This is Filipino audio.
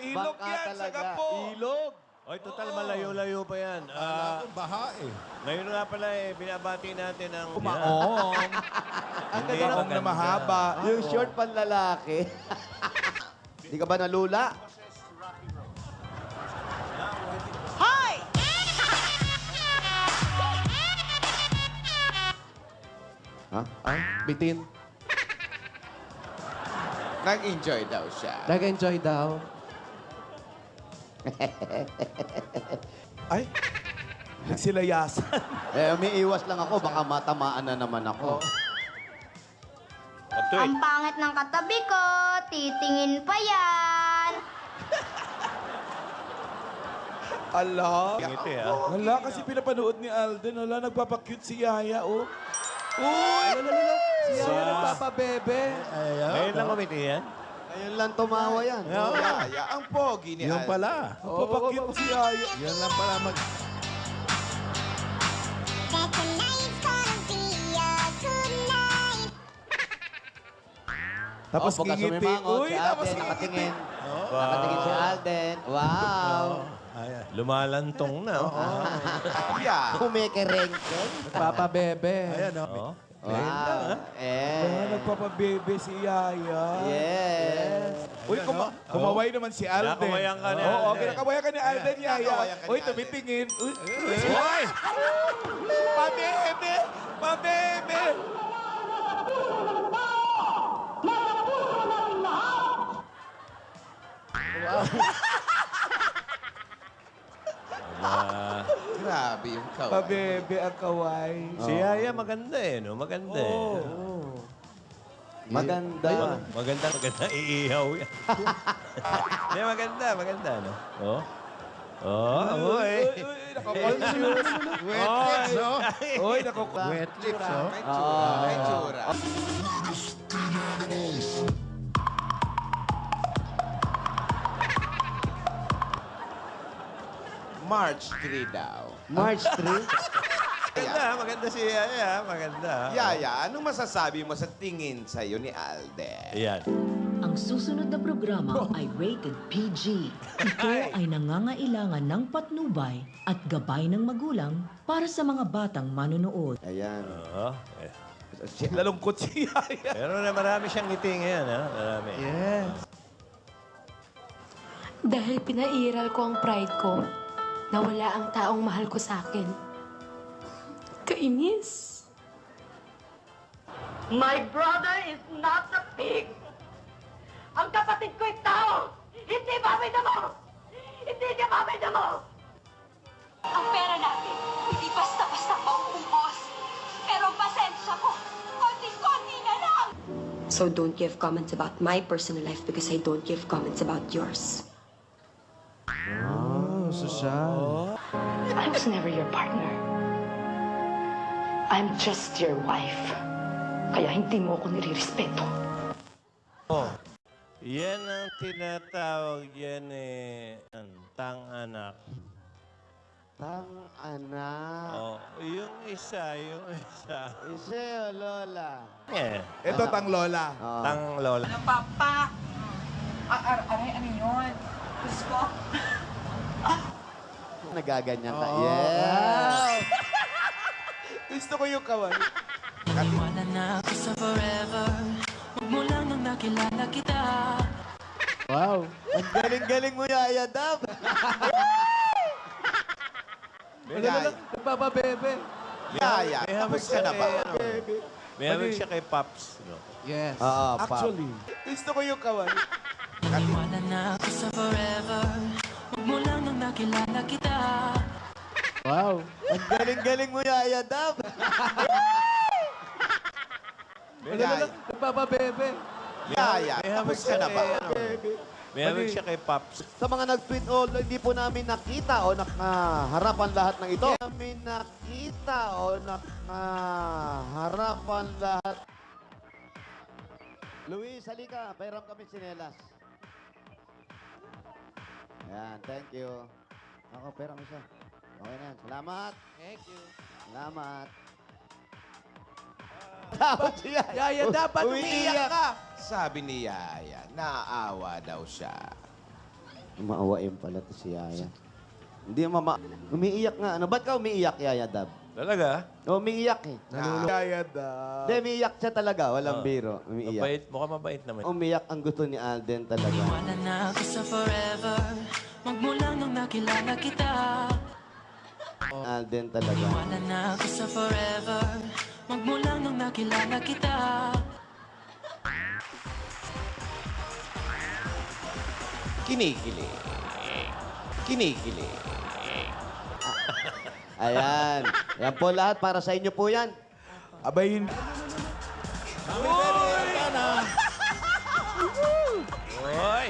ilog Bangka yan sa talaga. Gapo. Ilog. Oy, total malayo-layo pa yan. Baha eh. Ngayon nga pala binabati natin ang... Maong. Ang Hindi, ganda Maong na mahaba. Yung short panlalaki. Di ka ba nalula? Ha? Bitin. Nag-enjoy daw siya. Nag-enjoy daw. Ay, nagsilayasan. Umiiwas lang ako. Baka matamaan na naman ako. Atoy. Ang pangit ng katabi ko, titingin pa yan. Ala. Ngiti, ah. Wala, kasi pinapanood ni Alden. Wala, nagpapakute si Yaya, oh. Uy! Si Yaya nagpapabebe. Ngayon lang umiti yan. Ayun lang tumawa yan. Yaya, ang pogi ni Yun Alden. pala. Nagpapakute si Yaya. Yun lang pala mag... Tapos pagka ngingiti. sumimangot, Uy, si tapos Alden nakatingin. Wow. Nakatingin si Alden. Wow. Ayan. Lumalantong na. Oh. Yeah. Kumikerengkeng. Nagpapabebe. Ayan, oh. Oh. Wow. Ah, nagpapabebe si Yaya. Yes. Uy, kumaway naman si Alden. Kinakawayan ka ni Oo, Alden. kinakawayan ka ni Alden, Yaya. Kinakawayan ka ni Uy, Alden. tumitingin. Uy, Uy! Pabebe! Pabebe! Ah, Grabe yung kaway. Pabebe ang kaway. si Yaya maganda eh, no? Maganda eh. Maganda. Maganda. Iihaw yan. Hindi, maganda, no? Oh. Oh, uy. Uy, nakapalsyus. Wet lips, oh. Uy, nakukuha. Wet lips, oh. May tsura, may tsura. March 3 daw. March 3. Maganda si Yaya. Maganda. Yaya, anong masasabi mo sa tingin sa'yo ni Alden? Ayan. Ang susunod na programa ay rated PG. Ito ay nangangailangan ng patnubay at gabay ng magulang para sa mga batang manonood. Ayan. Oo. Eh. Lalungkot si Yaya. Pero na marami siyang ngiti ngayon, ha? Marami. Yes. Dahil pinairal ko ang pride ko, nawala ang taong mahal ko sa akin. Kainis. My brother is not a pig. Ang kapatid ko ay tao. Hindi babay na mo. Hindi niya babay na mo. Ang pera natin, hindi basta-basta mauubos. Pero pasensya ko, konti-konti na lang. So don't give comments about my personal life because I don't give comments about yours. Oh, sosyal. I was never your partner. I'm just your wife. Kaya hindi mo ako nirirespeto. Yan ang tinatawag yan tang anak. Tang anak. Oh, yung isa. Ise o Lola. Eh, Ito, tang lola. Oh. tang lola. Papa! Aray, ano yun? Gusto? Nagaganyan ka. Yes. Gusto ko yung kaway. Wala na ako sa forever. Huwag mo lang nang nakilala kita. Wow. Ang galing-galing mo, Yaya Dab. Yaya, Nagpapabebe. Yaya, May hawak tapos ka na ba? May hawak siya kay Pops, no? Yes. Oo, Actually, gusto ko yung kaway. Wala na ako sa forever. Huwag mo lang nang nakilala kita. Wow. Ang galing-galing mo, Yaya Dab. Yaya, Nagpapabebe. Yaya, May hawak tapos ka na ba? May hawak siya kay Pops. Sa mga nag-tweet, hindi po namin nakita o nakaharapan lahat ng ito. Namin nakita o nakaharapan lahat. Luis, halika. Pairam kami sinelas. Ayan, thank you. Ako, pairam isa. Okay na yan. Salamat. Thank you. Salamat. Tapos siya. Yaya, dapat umiiyak ka. Sabi ni Yaya, naaawa daw siya. Maawain pala to si Yaya. Hindi umiiyak nga. Ano, ba't ka umiiyak, Yaya Dab? Talaga? Umiiyak eh. Yaya daw. Hindi, umiiyak siya talaga. Walang biro. Umiiyak. Mabait. Mukhang mabait naman. Umiyak ang gusto ni Alden talaga. Wala na ako sa forever. Magmula nung nakilala kita. Alden talaga. Wala na ako sa forever. Magmula nung nakilala kita. Kinikilig. Kinikilig. Ayan. Yan po lahat. Para sa inyo po yan. Abay, Oy!